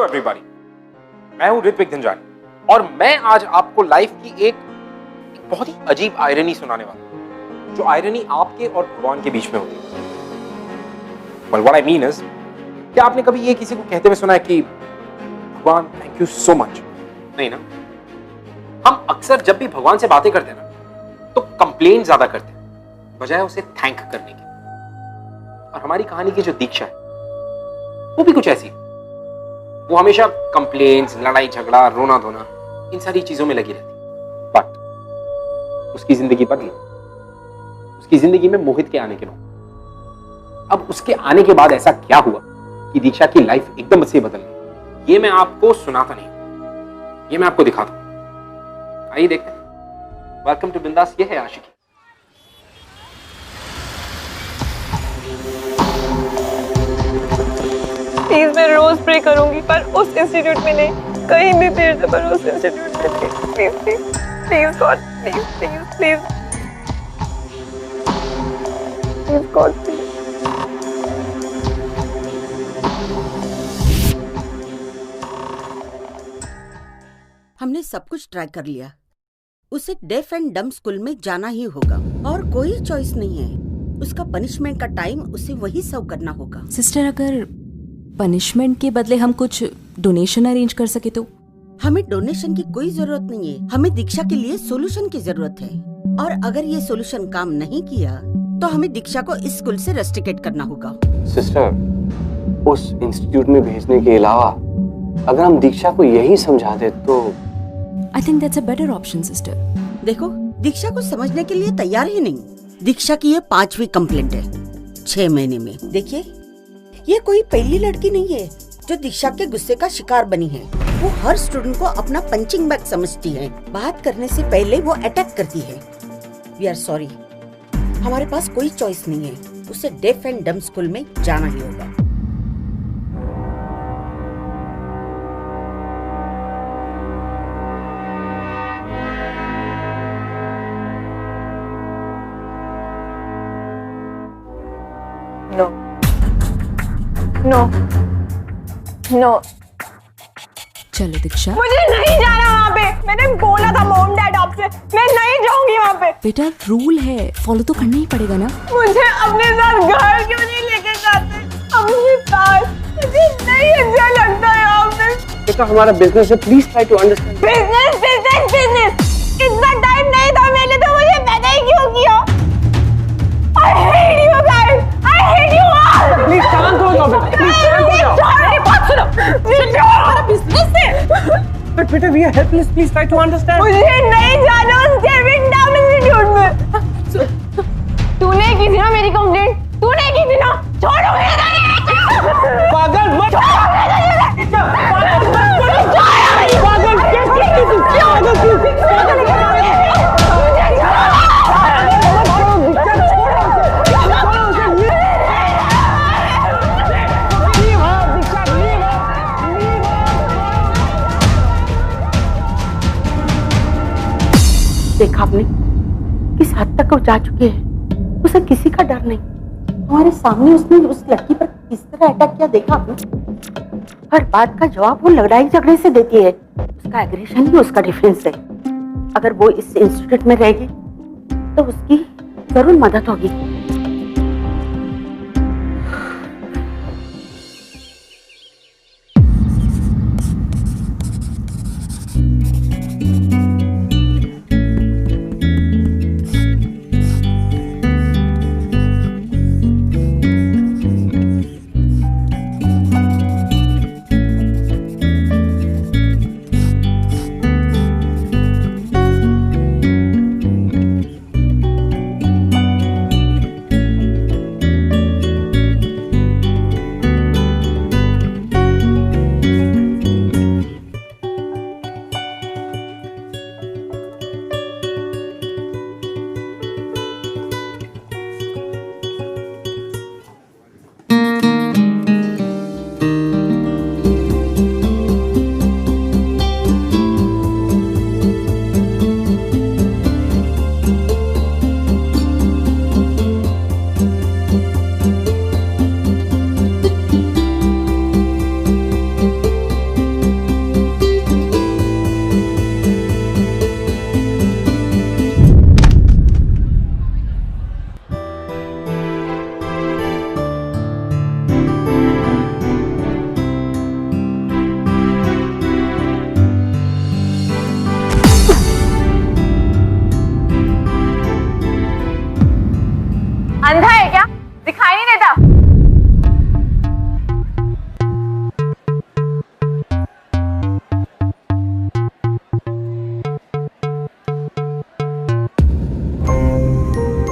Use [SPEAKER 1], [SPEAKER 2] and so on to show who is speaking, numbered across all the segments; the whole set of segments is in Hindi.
[SPEAKER 1] एवरीबॉडी, मैं हूं ऋत्विक धनजानी और मैं आज आपको लाइफ की एक बहुत ही अजीब आयरनी सुनाने वाला हूं, जो आयरनी आपके और भगवान के बीच में होती है। Well, what I mean is, क्या आपने कभी ये किसी को कहते हुए सुना है कि भगवान थैंक यू सो मच? नहीं ना। हम अक्सर जब भी भगवान से बातें करते हैं ना, तो कंप्लेन ज्यादा करते हैं बजाय उसे थैंक करने के। और हमारी कहानी की जो दीक्षा है वो भी कुछ ऐसी है। वो हमेशा कंप्लेन्स, लड़ाई झगड़ा, रोना धोना, इन सारी चीजों में लगी रहती। बट उसकी जिंदगी बदली, उसकी जिंदगी में मोहित के आने के बाद। अब उसके आने के बाद ऐसा क्या हुआ कि दीक्षा की लाइफ एकदम से बदल गई, ये मैं आपको सुनाता नहीं, ये मैं आपको दिखाता हूं। आइए देखते हैं। वेलकम टू बिंदास, ये है आशिकी।
[SPEAKER 2] प्लीज मैं रोज प्रे करूंगी, पर उस इंस्टीट्यूट में नहीं, कहीं भी भेज दो, पर उस इंस्टीट्यूट में नहीं। Please please please God, please please please please God please.
[SPEAKER 3] हमने सब कुछ ट्राई कर लिया। उसे डेफ एंड डम स्कूल में जाना ही होगा और कोई चॉइस नहीं है। उसका पनिशमेंट का टाइम उसे वही सर्व करना होगा।
[SPEAKER 4] सिस्टर, अगर पनिशमेंट के बदले हम कुछ डोनेशन अरेंज कर सके तो?
[SPEAKER 3] हमें डोनेशन की कोई जरूरत नहीं है। हमें दीक्षा के लिए सॉल्यूशन की जरूरत है, और अगर ये सॉल्यूशन काम नहीं किया तो हमें दीक्षा को इस स्कूल से रेस्ट्रिकेट करना होगा।
[SPEAKER 5] सिस्टर, उस इंस्टीट्यूट में भेजने के अलावा अगर हम दीक्षा को यही समझा दे तो
[SPEAKER 4] I think that's a better option sister.
[SPEAKER 3] देखो, दीक्षा को समझने के लिए तैयार ही नहीं। दीक्षा की ये 5वीं कंप्लेंट है 6 महीने में। देखिए, ये कोई पहली लड़की नहीं है जो दीक्षा के गुस्से का शिकार बनी है। वो हर स्टूडेंट को अपना पंचिंग बैग समझती है। बात करने से पहले वो अटैक करती है। वी आर सॉरी, हमारे पास कोई चॉइस नहीं है। उसे डेफ एंड डम स्कूल में जाना ही होगा।
[SPEAKER 2] नो नो नो,
[SPEAKER 4] चलो दीक्षा,
[SPEAKER 2] मुझे नहीं जाना वहाँ पे। मैंने बोला था मॉम डैड आपसे, मैं नहीं जाऊंगी वहाँ पे।
[SPEAKER 4] बेटा रूल है, फॉलो तो करना ही पड़ेगा ना।
[SPEAKER 2] मुझे अपने साथ घर क्यों नहीं लेके जाते? अपने पास मुझे नहीं अच्छा लगता यहाँ पे।
[SPEAKER 5] बेटा, हमारा बिजनेस है, please try to understand.
[SPEAKER 2] Business business business, इतना टाइम नहीं था मेरे, तो मुझे पैदा ही क्यों किया? I hate you guys, I hate you all।
[SPEAKER 5] Please शांत हो जाओ बेटा, प्लीज शांत हो जाओ।
[SPEAKER 2] मेरी बात सुनो, मेरा बिजनेस है।
[SPEAKER 5] बट बेटा, we are helpless, please try to understand.
[SPEAKER 2] मुझे नहीं जाना उस केविन डाउन इंस्टीट्यूट में। तूने की थी ना मेरी कंप्लेंट, तूने की थी ना। छोड़ो मेरे,
[SPEAKER 5] पागल मत,
[SPEAKER 3] देखा आपने किस हद तक वो जा चुके हैं। उसे किसी का डर नहीं। हमारे सामने उसने उस लड़की पर किस तरह अटैक किया, देखा आपने? हर बात का जवाब वो लड़ाई झगड़े से देती है। उसका एग्रेशन ही उसका डिफेंस है। अगर वो इस इंस्टीट्यूट में रहेगी तो उसकी जरूर मदद होगी।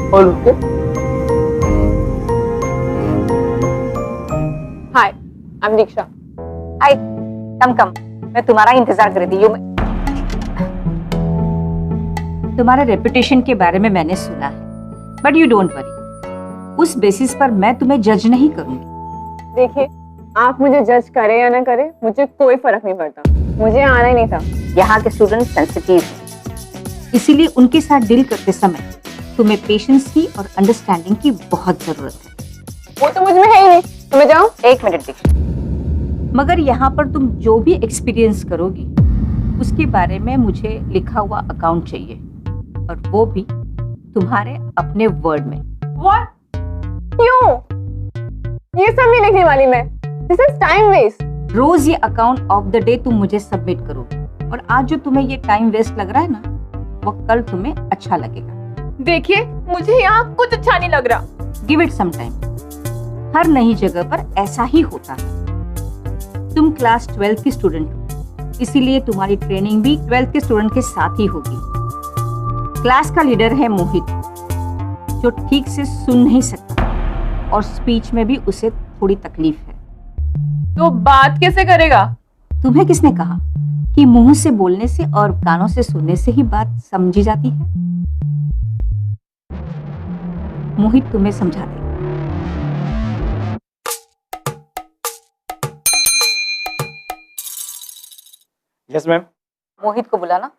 [SPEAKER 5] All okay?
[SPEAKER 2] Hi, I am Diksha.
[SPEAKER 6] Hi, come मैं तुम्हारा इंतजार कर रही हूँ। तुम्हारे रेपुटेशन के बारे में मैंने सुना है, बट यू डोंट वरी, उस बेसिस पर मैं तुम्हें जज नहीं करूंगी।
[SPEAKER 2] देखिए, आप मुझे जज करें या ना करें, मुझे कोई फर्क नहीं पड़ता। मुझे आना ही नहीं था।
[SPEAKER 6] यहाँ के स्टूडेंट सेंसिटिव हैं, इसीलिए उनके साथ डील करते समय तुम्हें पेशेंस की और अंडरस्टैंडिंग की बहुत जरूरत है।
[SPEAKER 2] वो तो मुझ में है ही नहीं। तो मैं जाऊँ?
[SPEAKER 6] एक मिनट दीक्षा, मगर यहाँ पर तुम जो भी एक्सपीरियंस करोगी उसके बारे में मुझे लिखा हुआ अकाउंट चाहिए, और वो भी तुम्हारे अपने वर्ड में।
[SPEAKER 2] What? क्यों? ये सब नहीं लिखने वाली मैं। This is time waste.
[SPEAKER 6] रोज ये अकाउंट ऑफ द डे तुम मुझे सबमिट करोगे, और आज जो तुम्हें ये टाइम वेस्ट लग रहा है ना, वो कल तुम्हें अच्छा लगेगा।
[SPEAKER 2] देखिए, मुझे यहाँ कुछ अच्छा नहीं लग रहा।
[SPEAKER 6] गिव इट सम टाइम, हर नई जगह पर ऐसा ही होता है। तुम क्लास 12 की स्टूडेंट हो, इसीलिए तुम्हारी ट्रेनिंग भी 12th के स्टूडेंट के साथ ही होगी। क्लास का लीडर है मोहित, जो ठीक से सुन नहीं सकता और स्पीच में भी उसे थोड़ी तकलीफ है।
[SPEAKER 2] तो बात कैसे करेगा?
[SPEAKER 6] तुम्हें किसने कहा कि मुंह से बोलने से और कानों से सुनने से ही बात समझी जाती है? मोहित तुम्हें समझा देगा।
[SPEAKER 1] Yes ma'am.
[SPEAKER 6] मोहित को बुलाना।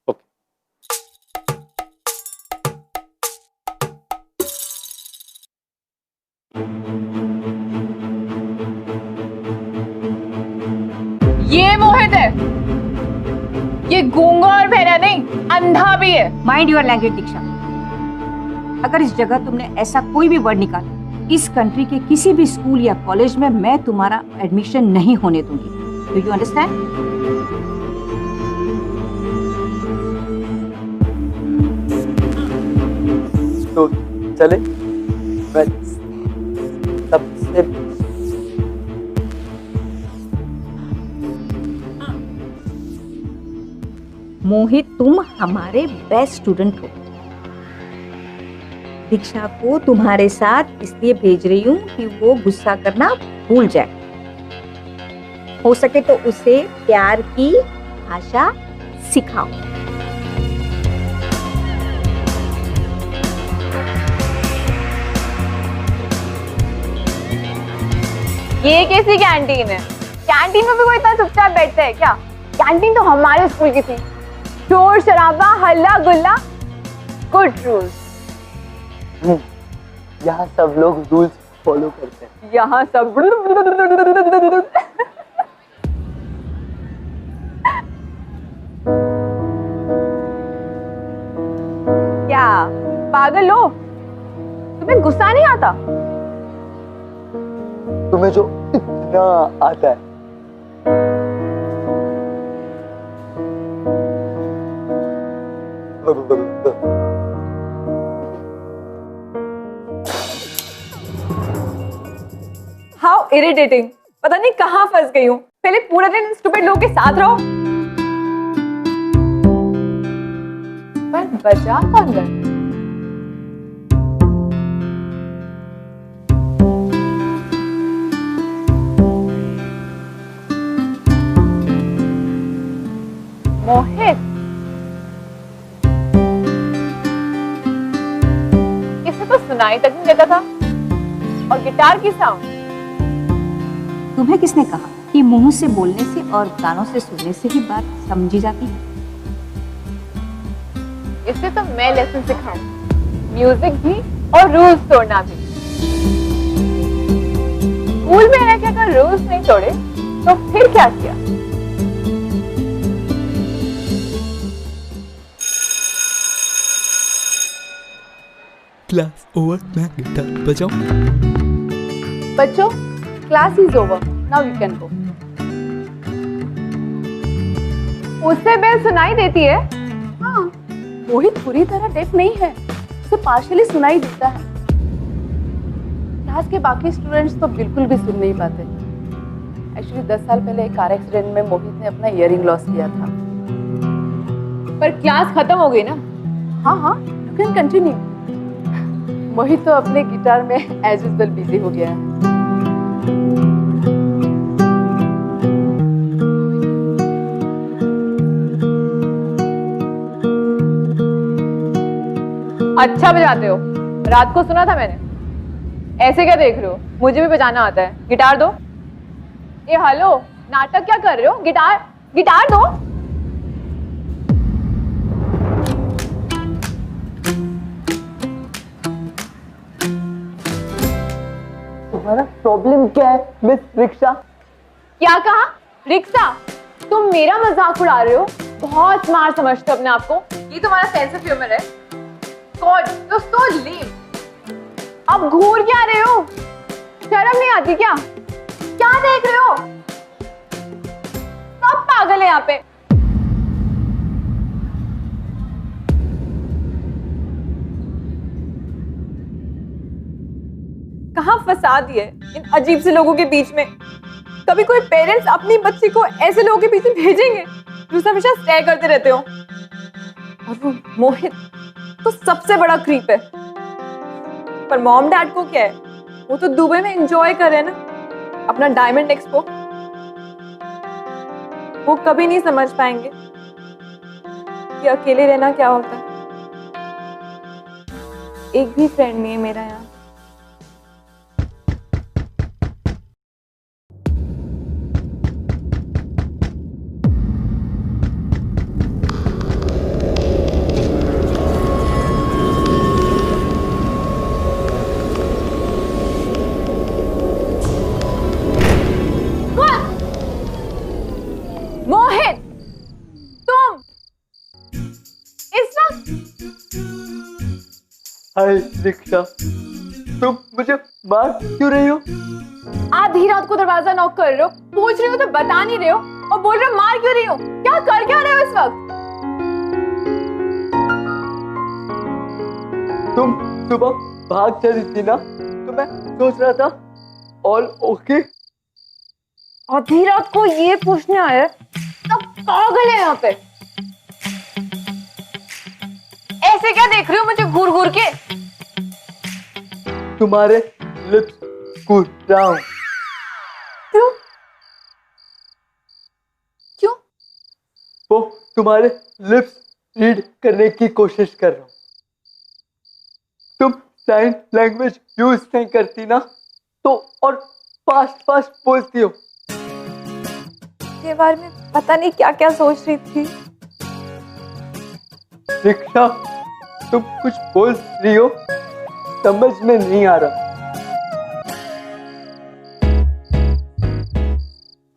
[SPEAKER 1] ओके।
[SPEAKER 2] ये मोहित है। ये गूंगा और बहरा नहीं, अंधा भी है।
[SPEAKER 6] माइंड योर लैंग्वेज दीक्षा। अगर इस जगह तुमने ऐसा कोई भी वर्ड निकाला, इस कंट्री के किसी भी स्कूल या कॉलेज में मैं तुम्हारा एडमिशन नहीं होने दूंगी। Do you understand?
[SPEAKER 5] तो चले, मैं सबसे
[SPEAKER 6] मोहित, तुम हमारे बेस्ट स्टूडेंट हो। दीक्षा को तुम्हारे साथ इसलिए भेज रही हूँ कि वो गुस्सा करना भूल जाए। हो सके तो उसे प्यार की भाषा सिखाओ।
[SPEAKER 2] ये कैसी कैंटीन है? कैंटीन में भी कोई इतना चुपचाप बैठता है क्या? कैंटीन तो हमारे स्कूल की थी। शोर शराबा, हल्ला गुल्ला, गुड रूल्स।
[SPEAKER 5] यहाँ सब लोग रूल्स फॉलो करते हैं।
[SPEAKER 2] यहाँ सब क्या पागल हो? तुम्हें गुस्सा नहीं आता?
[SPEAKER 5] तुम्हें जो इतना आता है।
[SPEAKER 2] How irritating. पता नहीं कहाँ फंस गई हूँ। पहले पूरा दिन स्टूपिड लोगों के साथ रहो। पर बचा कौन गया? मोहित, इसे तो सुनाई तक नहीं देता था। और गिटार की साउंड।
[SPEAKER 6] तुम्हें किसने कहा कि मुंह से बोलने से और कानों से सुनने से ही बात समझी जाती है?
[SPEAKER 2] इसे तो मैं लेसन सिखाऊं, म्यूजिक भी और रूल्स तोड़ना भी। स्कूल में रह के अगर रूल्स नहीं तोड़े तो फिर क्या किया?
[SPEAKER 7] क्लास ओवर, मैं गिटार बजाऊं?
[SPEAKER 2] बच्चों, class is over, now you can go. उससे बेल सुनाई देती है। हाँ, मोहित पूरी तरह डेफ नहीं है, उसे पार्शियली सुनाई देता है। क्लास के बाकी स्टूडेंट्स तो बिल्कुल भी सुन नहीं पाते। एक्चुअली 10 साल पहले एक कार एक्सीडेंट में मोहित ने अपना इयरिंग लॉस किया था। पर क्लास खत्म हो गई ना? हाँ हाँ, यू कैन कंटिन्यू। मोहित तो अपने गिटार में एज यूजुअल बिजी हो गया है। अच्छा बजाते हो, रात को सुना था मैंने। ऐसे क्या देख रहे हो, मुझे भी बजाना आता है, गिटार दो। ए हेलो, नाटक क्या कर रहे हो? गिटार दो।
[SPEAKER 8] तुम्हारा प्रॉब्लम क्या है मिस रिक्शा?
[SPEAKER 2] क्या कहा? रिक्शा? तुम मेरा मजाक उड़ा रहे हो? बहुत स्मार्ट समझते हो अपने आप को। ये तुम्हारा सेंस ऑफ ह्यूमर है? गॉड, यू आर सो लेम। अब घूर क्या रहे हो? शर्म नहीं आती क्या? क्या देख रहे हो? सब पागल है यहाँ पे। कहाँ फंसा दिए इन अजीब से लोगों के बीच में। कभी कोई पेरेंट्स अपनी बच्ची को ऐसे लोगों के बीच में भेजेंगे जो हमेशा स्टे करते रहते हो? और वो मोहित तो सबसे बड़ा क्रीप है। पर मॉम डैड को क्या है, वो तो दुबई में एंजॉय कर रहे हैं ना अपना डायमंड एक्सपो। वो कभी नहीं समझ पाएंगे कि अकेले रहना क्या होता है। एक भी फ्रेंड नहीं है मेरा यहाँ। मोहित, तुम इस वक्त?
[SPEAKER 8] हाय रिक्शा, तुम मुझे मार क्यों रही हो?
[SPEAKER 2] आधी रात को दरवाजा नॉक कर रहे हो, पूछ रही हो तो बता नहीं रहे हो, और बोल रहे हो मार क्यों रही हो? क्या कर क्या रहे हो इस वक्त?
[SPEAKER 8] तुम सुबह भाग चली थी ना, तो मैं सोच रहा था ऑल ओके।
[SPEAKER 2] आधी रात को ये पूछने आए? सब पागल है यहाँ पे। ऐसे क्या देख रहे हो मुझे घूर घूर के?
[SPEAKER 8] तुम्हारे लिप्स कूद रहा हूं।
[SPEAKER 2] क्यों? क्यों?
[SPEAKER 8] वो तुम्हारे लिप्स रीड करने की कोशिश कर रहा हूं। तुम साइन लैंग्वेज यूज नहीं करती ना, तो और फास्ट फास्ट बोलती हो।
[SPEAKER 2] के बारे में पता नहीं क्या क्या सोच रही थी।
[SPEAKER 8] रिक्शा, तुम कुछ बोल रही हो, समझ में नहीं आ रहा।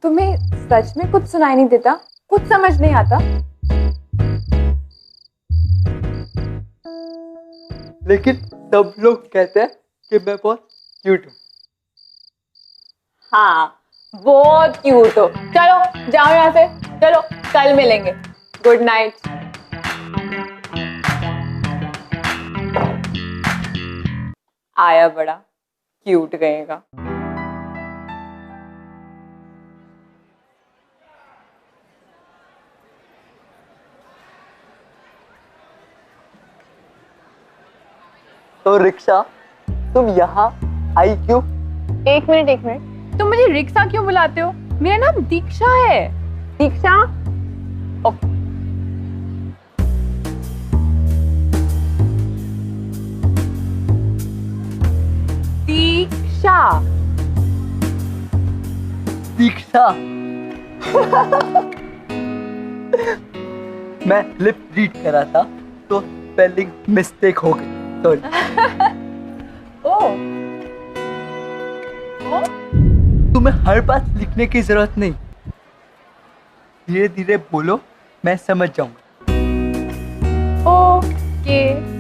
[SPEAKER 2] तुम्हें सच में कुछ सुनाई नहीं देता? कुछ समझ नहीं आता?
[SPEAKER 8] लेकिन सब लोग कहते हैं कि मैं बहुत क्यूट हूँ।
[SPEAKER 2] हाँ, बहुत क्यूट हो। चलो जाओ यहाँ से, चलो कल मिलेंगे। Good night. आया बड़ा क्यूट गएगा।
[SPEAKER 8] तो रिक्शा, तुम यहाँ आई क्यों?
[SPEAKER 2] एक मिनट, तुम मुझे रिक्शा क्यों बुलाते हो? मेरा नाम दीक्षा है। दीक्षा? दीक्षा।
[SPEAKER 8] दीक्षा। मैं लिप रीड कर रहा था तो स्पेलिंग मिस्टेक हो गई, सॉरी। तुम्हें हर बात लिखने की जरूरत नहीं, धीरे धीरे बोलो, मैं समझ जाऊंगा।
[SPEAKER 2] ओके।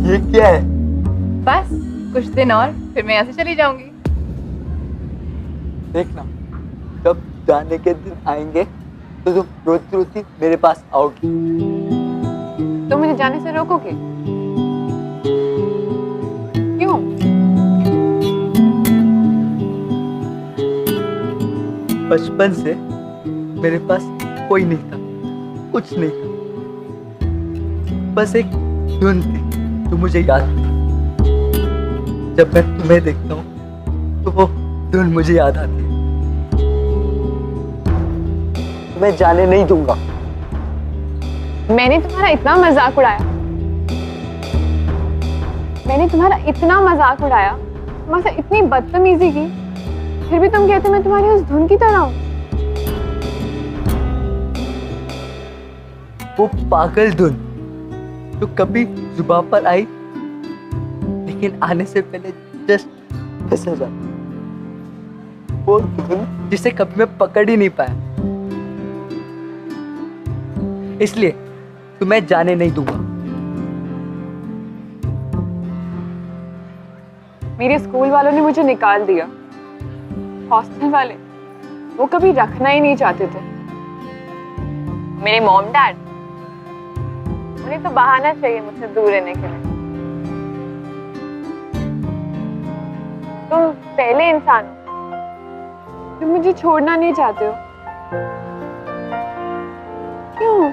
[SPEAKER 8] ये क्या है?
[SPEAKER 2] बस कुछ दिन और फिर मैं यहाँ से चली जाऊंगी।
[SPEAKER 8] देखना, जब जाने के दिन आएंगे तो तुम रोती रोती मेरे पास आओगी।
[SPEAKER 2] तो मुझे जाने से रोकोगे? क्यों?
[SPEAKER 8] बचपन से मेरे पास कोई नहीं था, कुछ नहीं था, बस एक धुन थी जो मुझे याद थी। जब मैं तुम्हें देखता हूँ तो वो धुन मुझे याद आती है। मैं जाने नहीं दूंगा।
[SPEAKER 2] मैंने तुम्हारा इतना मजाक उड़ाया, मैंने तुम्हारा इतना मजाक उड़ाया, तुम्हारे साथ इतनी बदतमीजी की, फिर भी तुम कहते मैं तुम्हारी उस धुन की तरह हूँ।
[SPEAKER 8] वो पागल धुन जो कभी जुबान पर आई लेकिन आने से पहले जस्ट फिसल जाती, वो धुन जिसे कभी मैं पकड़ ही नहीं पाया। इसलिए तुम्हें जाने नहीं दूंगा।
[SPEAKER 2] मेरे स्कूल वालों ने मुझे निकाल दिया, हॉस्टल वाले वो कभी रखना ही नहीं चाहते थे। मेरे मॉम डैड, उन्हें तो बहाना चाहिए मुझसे दूर रहने के लिए। तुम पहले इंसान हो जो मुझे छोड़ना नहीं चाहते हो। क्यों?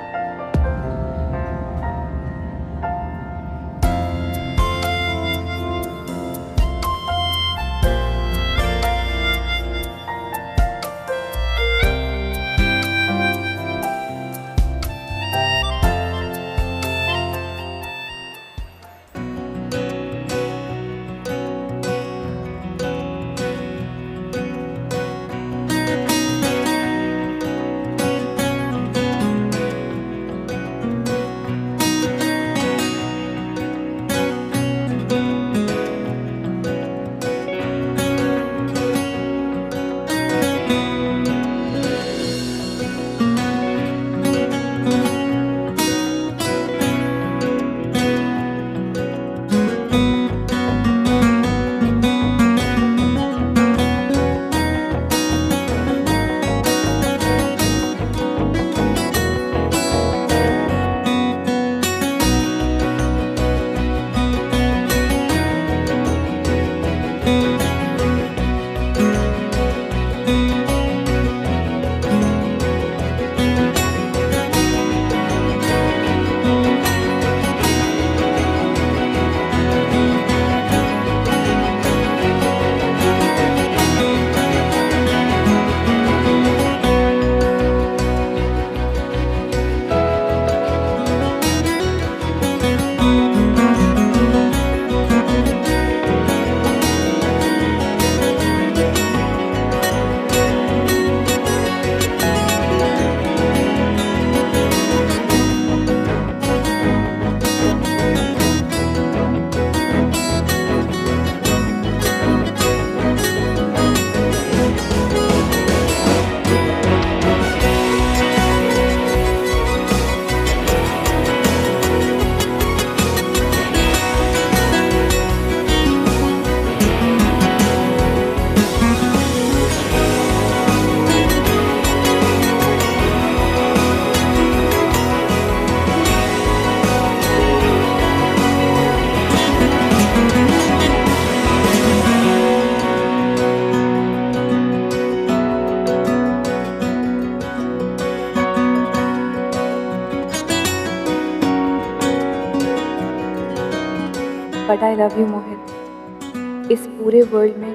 [SPEAKER 9] बट आई लव यू मोहित। इस पूरे वर्ल्ड में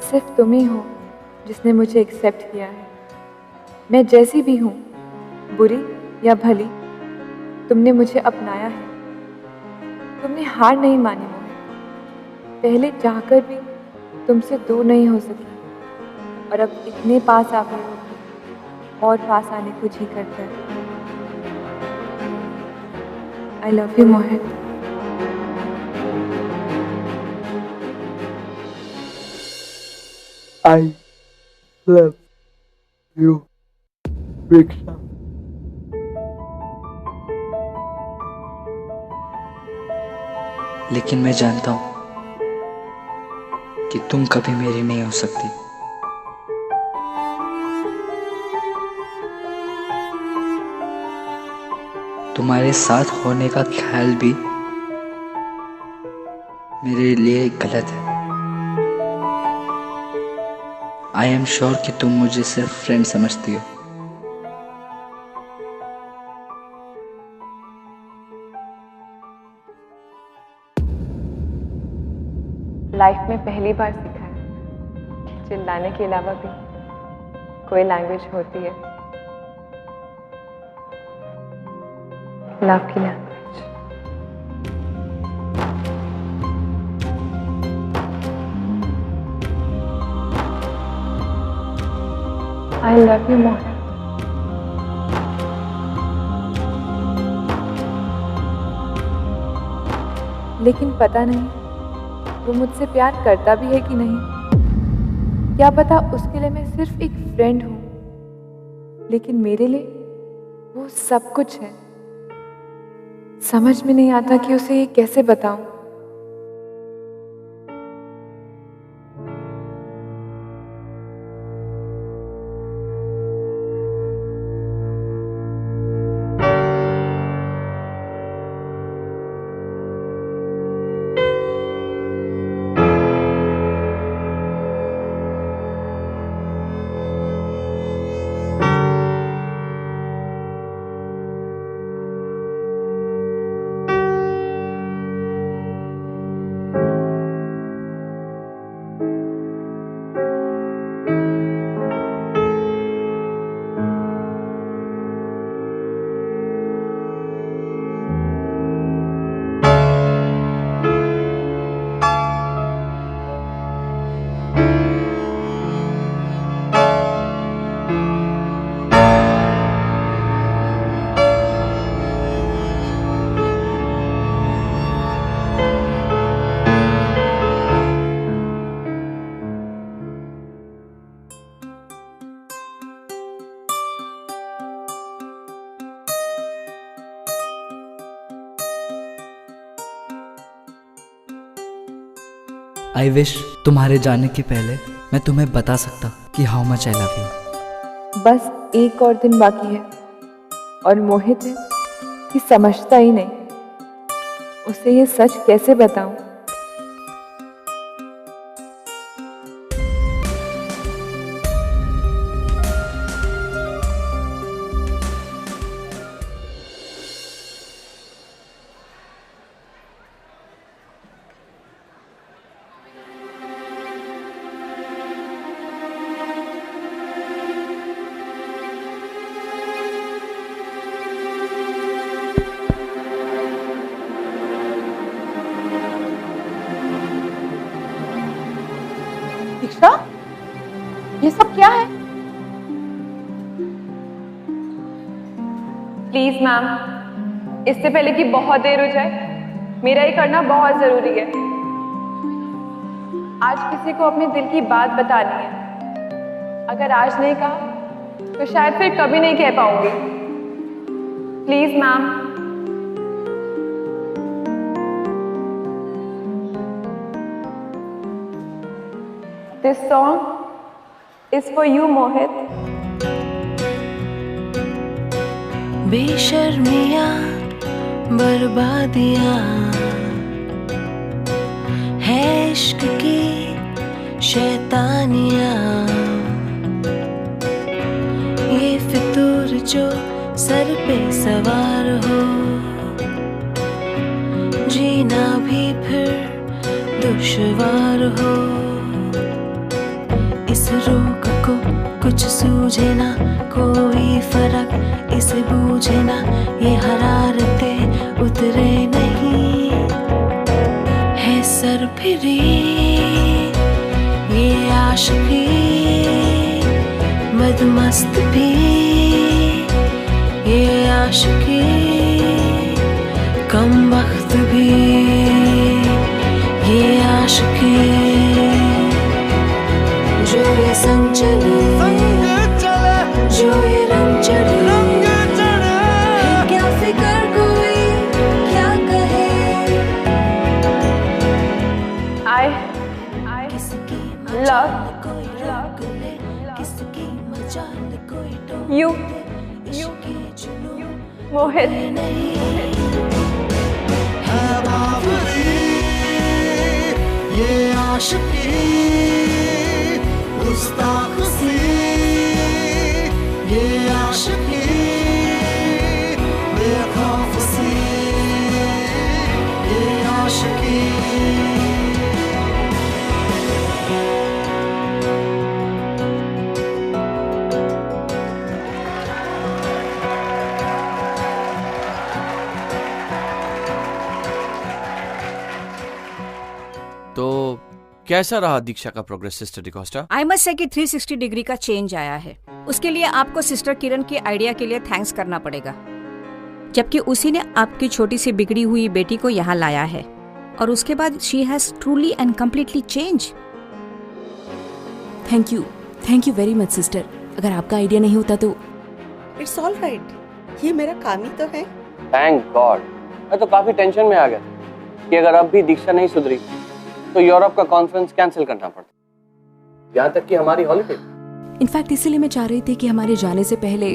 [SPEAKER 9] सिर्फ तुम ही हो जिसने मुझे एक्सेप्ट किया है। मैं जैसी भी हूँ, बुरी या भली, तुमने मुझे अपनाया है। तुमने हार नहीं मानी मोहित। पहले चाहकर भी तुमसे दूर नहीं हो सकी और अब इतने पास आ गए हो और पास आने को जी करता है। I love you Mohit.
[SPEAKER 8] I love you, Diksha.
[SPEAKER 7] लेकिन मैं जानता हूँ कि तुम कभी मेरी नहीं हो सकती। तुम्हारे साथ होने का ख्याल भी मेरे लिए गलत है। आई एम श्योर कि तुम मुझे सिर्फ फ्रेंड समझती हो।
[SPEAKER 9] लाइफ में पहली बार सीखा है चिल्लाने के अलावा भी कोई लैंग्वेज होती है। लव की लैंग्वेज। आई लव यू मोहित। लेकिन पता नहीं वो मुझसे प्यार करता भी है कि नहीं। क्या पता उसके लिए मैं सिर्फ एक फ्रेंड हूं, लेकिन मेरे लिए वो सब कुछ है। समझ में नहीं आता कि उसे ये कैसे बताऊं।
[SPEAKER 7] आई विश तुम्हारे जाने के पहले मैं तुम्हें बता सकता कि how much I love you.
[SPEAKER 9] बस एक और दिन बाकी है और मोहित है कि समझता ही नहीं। उसे ये सच कैसे बताऊं।
[SPEAKER 2] दीक्षा, ये सब क्या है?
[SPEAKER 9] प्लीज मैम, इससे पहले कि बहुत देर हो जाए, मेरा ये करना बहुत जरूरी है। आज किसी को अपने दिल की बात बतानी है। अगर आज नहीं कहा तो शायद फिर कभी नहीं कह पाऊंगी। Please ma'am. This song is for you, Mohit.
[SPEAKER 10] बेशर्मियाँ बर्बादियाँ है इश्क की शैतानियाँ। ये फितूर जो सर पे सवार हो, जीना भी फिर दुश्वार हो। इस रोग को कुछ सूझे ना, कोई फर्क इसे बूझे ना। ये हरारतें उतरे नहीं है सर फिरी, ये आशिकी बदमस्त भी, ये आशिकी कम वक्त भी, ये आशिकी जो ये संग चले, जो ये रंग चढ़े, क्या फिकर कोई क्या कहे।
[SPEAKER 9] यू मोहित
[SPEAKER 11] ये आशिकी गुस्ताखी ये आशिकी बेखौफी ये आशिकी
[SPEAKER 12] तो कैसा रहा दीक्षा का progress sister D'Costa?
[SPEAKER 6] I must say कि 360 डिग्री का चेंज आया है। उसके लिए आपको सिस्टर किरण के आइडिया के लिए थैंक्स करना पड़ेगा, जबकि उसी ने आपकी छोटी सी बिगड़ी हुई बेटी को यहाँ लाया है और उसके बाद she has truly and completely change.
[SPEAKER 4] Thank you very much sister. अगर आपका आइडिया नहीं होता तो
[SPEAKER 3] इट्स ऑल राइट, ये मेरा काम ही तो है।
[SPEAKER 5] Thank God. मैं तो काफी टेंशन में आ गया कि अगर अब भी दीक्षा नहीं सुधरी तो यूरोप का कॉन्फ्रेंस कैंसिल करना पड़ता, यहाँ तक कि हमारी हॉलिडे।
[SPEAKER 4] इनफैक्ट इसीलिए मैं चाह रही थी कि हमारे जाने से पहले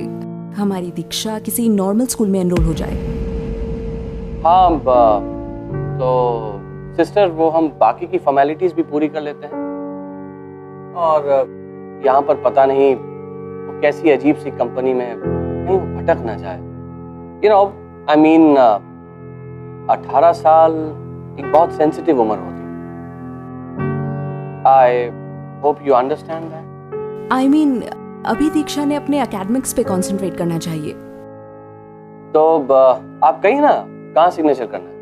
[SPEAKER 4] हमारी दीक्षा किसी नॉर्मल स्कूल में एनरोल हो जाए।
[SPEAKER 5] हाँ तो सिस्टर वो हम बाकी की फॉर्मेलिटीज भी पूरी कर लेते हैं और यहाँ पर पता नहीं वो कैसी अजीब सी कंपनी में कहीं भटक ना जाए। यू नो आई मीन 18 साल एक बहुत सेंसिटिव उम्र होती है। I hope you understand that.
[SPEAKER 4] I mean, अभी दीक्षा ने अपने एकेडमिक्स पे कंसंट्रेट करना चाहिए।
[SPEAKER 5] तो आप कहीं ना कहाँ सिग्नेचर करना है?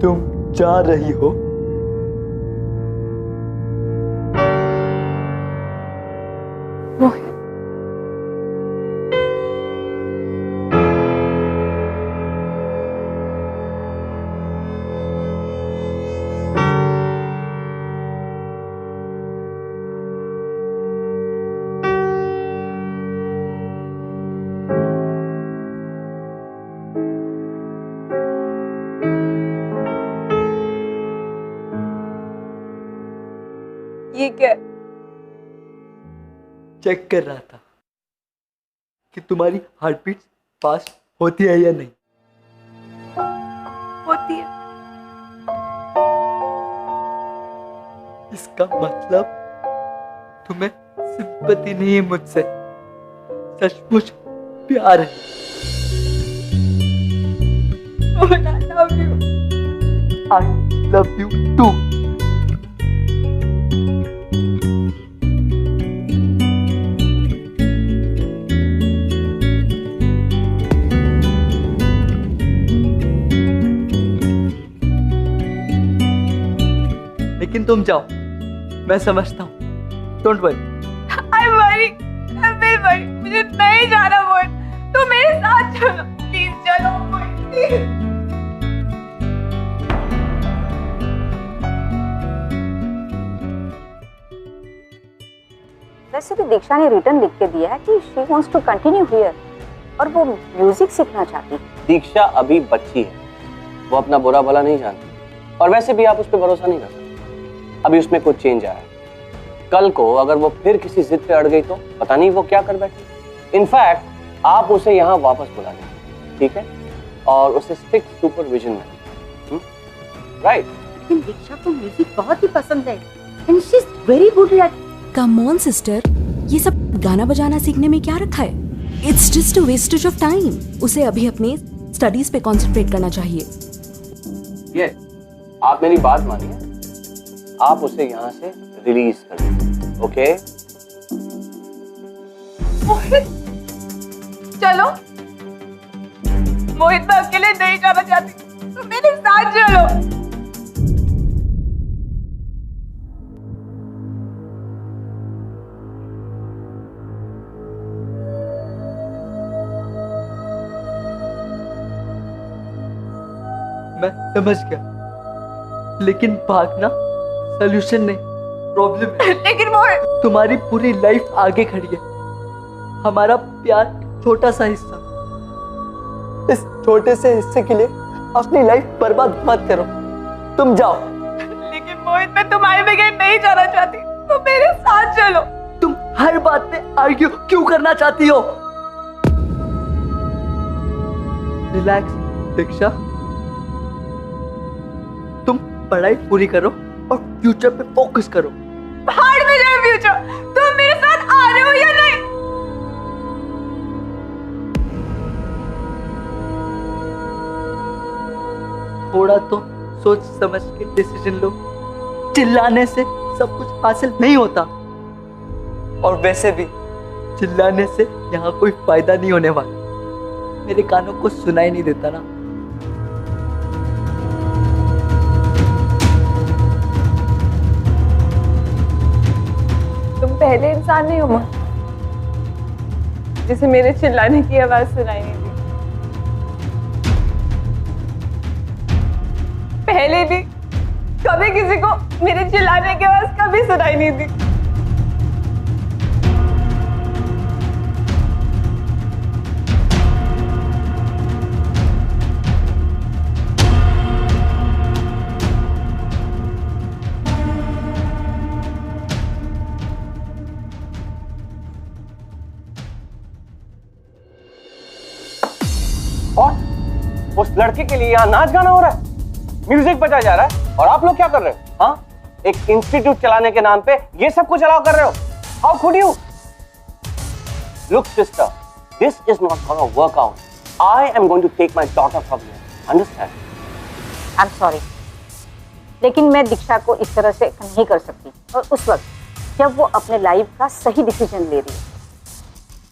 [SPEAKER 8] तुम जा रही हो?
[SPEAKER 9] ये क्या?
[SPEAKER 8] चेक कर रहा था कि तुम्हारी हार्ट बीट फास्ट होती है या नहीं।
[SPEAKER 9] होती है।
[SPEAKER 8] इसका मतलब तुम्हें सिंपैथी नहीं है मुझसे, सचमुच प्यार है। I love you too. लेकिन तुम जाओ, मैं समझता हूँ। Don't worry.
[SPEAKER 9] मुझे नहीं जाना मोहित, तुम मेरे साथ चलो प्लीज, चलो मोहित।
[SPEAKER 6] वैसे भी दीक्षा ने रिटर्न लिख के दिया है कि she wants to continue here और वो म्यूजिक सीखना चाहती है।
[SPEAKER 5] दीक्षा अभी बच्ची है, वो अपना बुरा भला नहीं जानती और वैसे भी आप उस पर भरोसा नहीं कर सकते। अभी उसमें कुछ चेंज आया है, कल को अगर वो फिर किसी जिद पे अड़ गई तो पता नहीं वो क्या कर बैठी। इनफैक्ट आप उसे यहाँ वापस बुला लें, ठीक है, और उसे स्ट्रिक्ट सुपरविजन में, राइट?
[SPEAKER 3] लेकिन दीक्षा को म्यूजिक बहुत ही पसंद है and she is very good at.
[SPEAKER 4] Come on sister, ये सब गाना बजाना सीखने में क्या रखा है? It's just a wastage of time. उसे अभी अपने स्टडीज पे कंसंट्रेट करना चाहिए।
[SPEAKER 5] ये आप मेरी बात मानिए, आप उसे यहाँ से रिलीज कर दीजिए, ओके?
[SPEAKER 9] मोहित चलो, मोहित मैं अकेले नहीं जाना चाहती, तुम मेरे साथ चलो।
[SPEAKER 8] मैं समझ गया, लेकिन भागना सॉल्यूशन नहीं, प्रॉब्लम है।
[SPEAKER 2] लेकिन मोहित,
[SPEAKER 8] तुम्हारी पूरी लाइफ आगे खड़ी है, हमारा प्यार छोटा सा हिस्सा। इस छोटे से हिस्से के लिए अपनी लाइफ बर्बाद मत करो, तुम जाओ।
[SPEAKER 2] लेकिन मोहित, मैं तुम्हारे बगैर नहीं जाना चाहती, तुम मेरे साथ चलो।
[SPEAKER 8] तुम हर बात पे आर्ग्यू क्यों करना चाहती हो? रिलैक्स दीक्षा, तुम पढ़ाई पूरी करो और फ्यूचर पे फोकस करो।
[SPEAKER 2] भाड़ में जाए फ्यूचर, तुम मेरे साथ आ रहे हो या नहीं?
[SPEAKER 8] थोड़ा तो सोच समझ के डिसीजन लो, चिल्लाने से सब कुछ हासिल नहीं होता, और वैसे भी चिल्लाने से यहाँ कोई फायदा नहीं होने वाला। मेरे कानों को सुनाई नहीं देता ना।
[SPEAKER 2] तुम पहले इंसान नहीं हो माँ जिसे मेरे चिल्लाने की आवाज सुनाई नहीं दी। पहले भी कभी किसी को मेरे चिल्लाने की आवाज कभी सुनाई नहीं दी।
[SPEAKER 5] और उस लड़के के लिए यहाँ नाच गाना हो रहा है, म्यूजिक बजाया जा रहा है, और आप लोग क्या कर रहे हो? हाँ, एक इंस्टीट्यूट चलाने के नाम पे ये सब कुछ अलाउ कर रहे हो? How could you? Look sister, this is not gonna work out. I am going to take my daughter from you. Understand?
[SPEAKER 6] I am sorry, लेकिन मैं दीक्षा को इस तरह से नहीं कर सकती, और उस वक्त जब वो अपने लाइफ का सही डिसीजन ले रही है,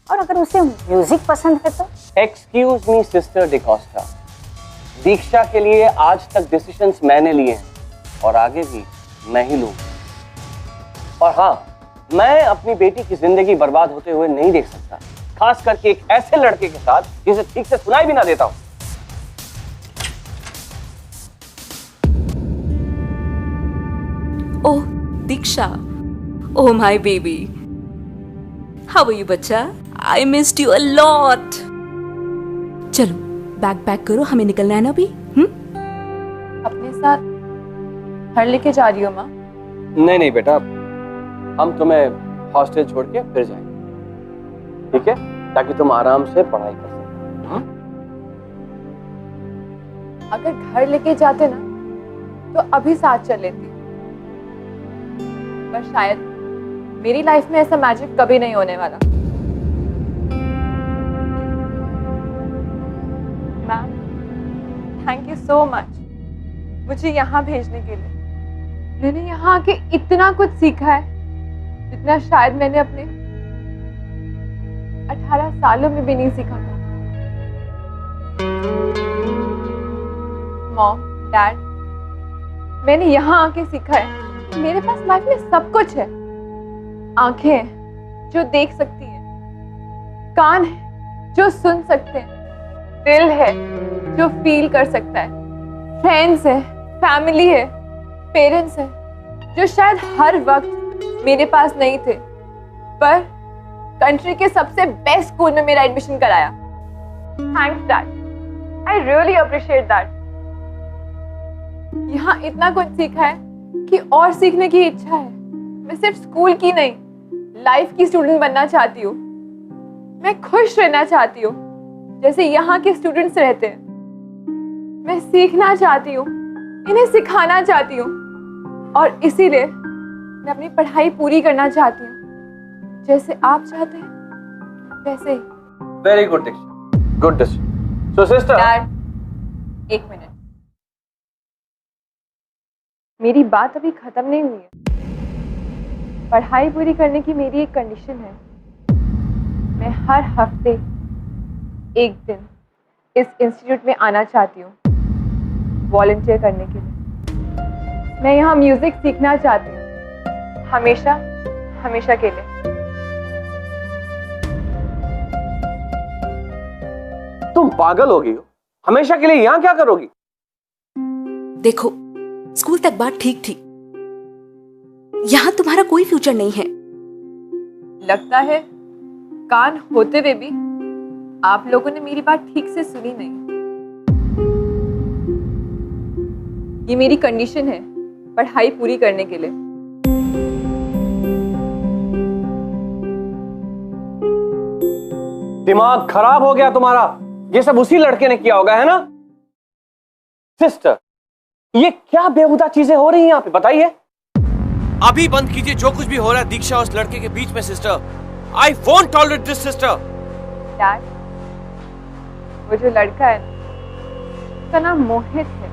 [SPEAKER 6] और अगर उसे म्यूजिक पसंद है तो।
[SPEAKER 5] एक्सक्यूज मी सिस्टर डिकोस्टा, दीक्षा के लिए आज तक डिसीजंस मैंने लिए हैं और आगे भी मैं ही लूंगा। और हाँ, मैं अपनी बेटी की जिंदगी बर्बाद होते हुए नहीं देख सकता, खास करके एक ऐसे लड़के के साथ जिसे ठीक से सुनाई भी ना देता हूं।
[SPEAKER 4] Oh Diksha, oh my baby, how are you बच्चा? I missed you a lot. चलो बैग पैक करो, हमें निकलना है ना अभी।
[SPEAKER 2] अपने साथ घर लेके जा रही हो माँ?
[SPEAKER 5] नहीं नहीं बेटा, हम तुम्हें हॉस्टल छोड़ के फिर जाएंगे, ठीक है? ताकि तुम आराम से पढ़ाई कर सको।
[SPEAKER 2] अगर घर लेके जाते ना तो अभी साथ चल लेती, पर शायद मेरी लाइफ में ऐसा मैजिक कभी नहीं होने वाला। Ma'am, thank you so much मुझे यहाँ भेजने के लिए। मैंने यहाँ आके इतना कुछ सीखा है जितना शायद मैंने अपने 18 सालों में भी नहीं सीखा था। मॉम, डैड, मैंने यहाँ आके सीखा है कि मेरे पास लाइफ में सब कुछ है। आंखें हैं जो देख सकती हैं, कान है जो सुन सकते हैं, दिल है जो फील कर सकता है, फ्रेंड्स है, फैमिली है, पेरेंट्स है जो शायद हर वक्त मेरे पास नहीं थे, पर कंट्री के सबसे बेस्ट स्कूल में मेरा एडमिशन कराया। Thanks dad, I really appreciate that. यहाँ इतना कुछ सीखा है कि और सीखने की इच्छा है। मैं सिर्फ स्कूल की नहीं, लाइफ की स्टूडेंट बनना चाहती हूँ। मैं खुश रहना चाहती हूँ जैसे यहाँ के स्टूडेंट्स रहते हैं। मैं सीखना चाहती हूँ, इन्हें सिखाना चाहती हूँ, और इसीलिए मैं अपनी पढ़ाई पूरी करना चाहती हूँ। जैसे आप चाहते हैं वैसे ही।
[SPEAKER 5] Very good decision, good decision. So sister,
[SPEAKER 2] dad, एक मिनट, मेरी बात अभी खत्म नहीं हुई है। पढ़ाई पूरी करने की मेरी एक कंडीशन है। मैं हर हफ्ते एक दिन इस इंस्टीट्यूट में आना चाहती हूँ वॉलंटियर करने के लिए। मैं यहाँ म्यूजिक सीखना चाहती हूँ, हमेशा हमेशा के लिए।
[SPEAKER 5] तुम पागल हो गई हो? हमेशा के लिए यहाँ क्या करोगी?
[SPEAKER 4] देखो, स्कूल तक बात ठीक थी, यहाँ तुम्हारा कोई फ्यूचर नहीं है।
[SPEAKER 9] लगता है कान होते हुए भी आप लोगों ने मेरी बात ठीक से सुनी नहीं। ये मेरी कंडीशन है पढ़ाई पूरी करने के लिए।
[SPEAKER 5] दिमाग खराब हो गया तुम्हारा, ये सब उसी लड़के ने किया होगा, है ना? सिस्टर, ये क्या बेहुदा चीजें हो रही हैं यहाँ पे, बताइए।
[SPEAKER 12] अभी बंद कीजिए जो कुछ भी हो रहा है दीक्षा और उस लड़के के बीच में sister. I won't tolerate this sister.
[SPEAKER 9] Dad, वो जो लड़का है उसका नाम मोहित है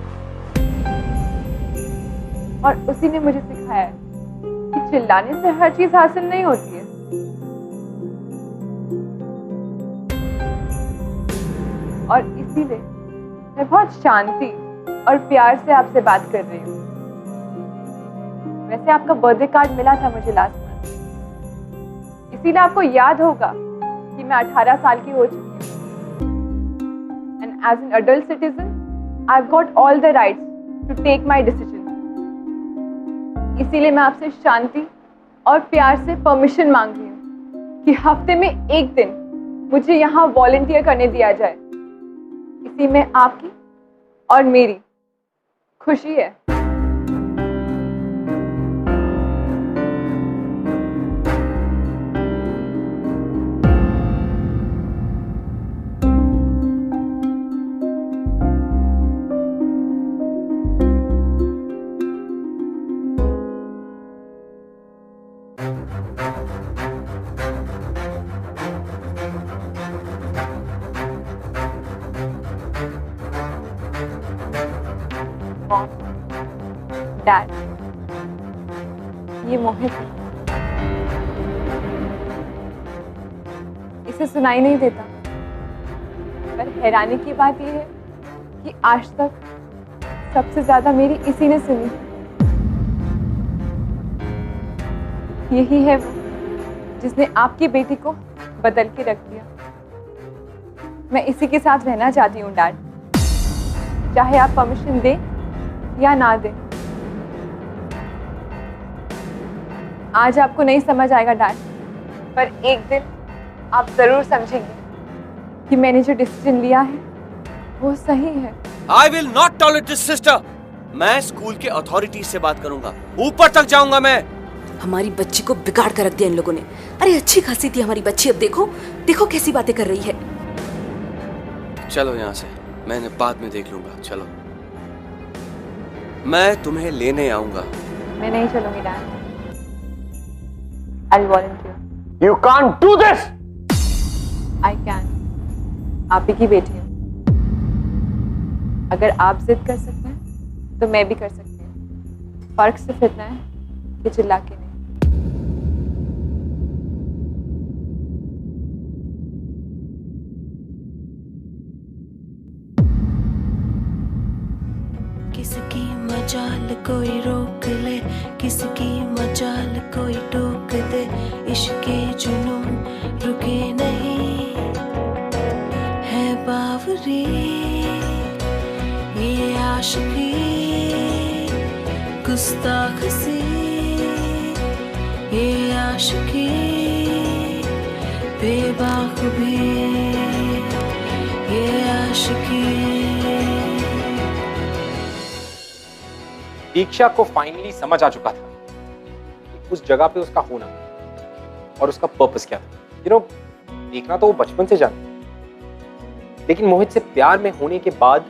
[SPEAKER 9] और उसी ने मुझे सिखाया है कि चिल्लाने से हर चीज हासिल नहीं होती है। और इसीलिए मैं बहुत शांति और प्यार से आपसे बात कर रही हूँ। वैसे आपका बर्थडे कार्ड मिला था मुझे लास्ट मंथ, इसीलिए आपको याद होगा कि मैं 18 साल की हो चुकी हूँ। And as an adult citizen I have got all the rights to take my decision. इसीलिए मैं आपसे शांति और प्यार से परमिशन मांग रही हूँ कि हफ्ते में एक दिन मुझे यहाँ वॉलंटियर करने दिया जाए। इसी में आपकी और मेरी खुशी है। डैड, ये मोहित है। इसे सुनाई नहीं देता, पर हैरानी की बात यह है कि आज तक सबसे ज्यादा मेरी इसी ने सुनी। यही है वो जिसने आपकी बेटी को बदल के रख दिया। मैं इसी के साथ रहना चाहती हूँ डैड, चाहे आप परमिशन दें या ना दें। आज आपको नहीं समझ आएगा डैड, पर एक दिन आप जरूर समझेंगे कि मैंने जो डिसीजन लिया है वो सही है।
[SPEAKER 12] I will not tolerate this sister. मैं स्कूल के अथॉरिटी से बात करूंगा, ऊपर तक जाऊंगा मैं।
[SPEAKER 4] हमारी बच्ची को बिगाड़ कर रख दिया इन लोगों ने। अरे अच्छी खासी थी हमारी बच्ची, अब देखो देखो कैसी बातें कर रही है।
[SPEAKER 12] चलो यहाँ से, मैंने बाद में देख लूंगा। चलो, मैं तुम्हें लेने आऊंगा।
[SPEAKER 9] मैं नहीं चलूंगी dad. I'll volunteer.
[SPEAKER 5] You can't do this.
[SPEAKER 9] I can. आप ही की बेटी हूँ। अगर आप जिद कर सकते हैं तो मैं भी कर सकती हूँ। फर्क सिर्फ इतना है कि चिल्ला के नहीं।
[SPEAKER 10] किसकी मजाल कोई रोक ले, किसकी मजाल कोई टोक दे, इश्के जुनून रुके नहीं है बावरी, ये आशिकी गुस्ताख सी, ये आशिकी बेबाक भी, ये आशिकी।
[SPEAKER 1] दीक्षा को फाइनली समझ आ चुका था कि उस जगह पे उसका होना और उसका पर्पस क्या था। देखना तो वो बचपन से जानती, लेकिन मोहित से प्यार में होने के बाद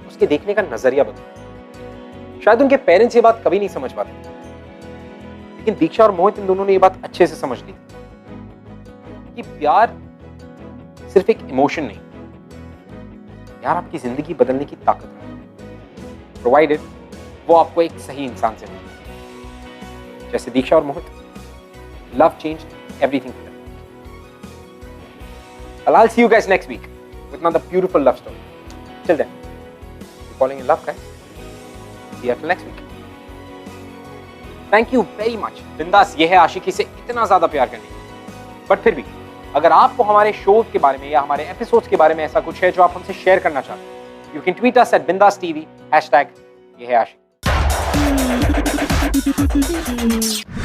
[SPEAKER 1] उसके देखने का नजरिया बदला। शायद उनके पेरेंट्स ये बात कभी नहीं समझ पाते, लेकिन दीक्षा और मोहित इन दोनों ने ये बात अच्छे से समझ ली कि प्यार सिर्फ एक इमोशन नहीं, प्यार आपकी जिंदगी बदलने की ताकत है, प्रोवाइडेड वो आपको एक सही इंसान से मिले। जैसे दीक्षा और Mohit, love changed everything for them. Well, I'll see you guys next week with another beautiful love story. Till then, keep falling in love, guys. See you till next week. Thank you very much. बिंदास ये है आशिकी से इतना ज्यादा प्यार करने के। बट फिर भी अगर आपको हमारे शोज के बारे में या हमारे एपिसोड्स के बारे में ऐसा कुछ है जो आप हमसे शेयर करना चाहते हैं, you can tweet us at bindas tv #ये है आशिकी।
[SPEAKER 10] है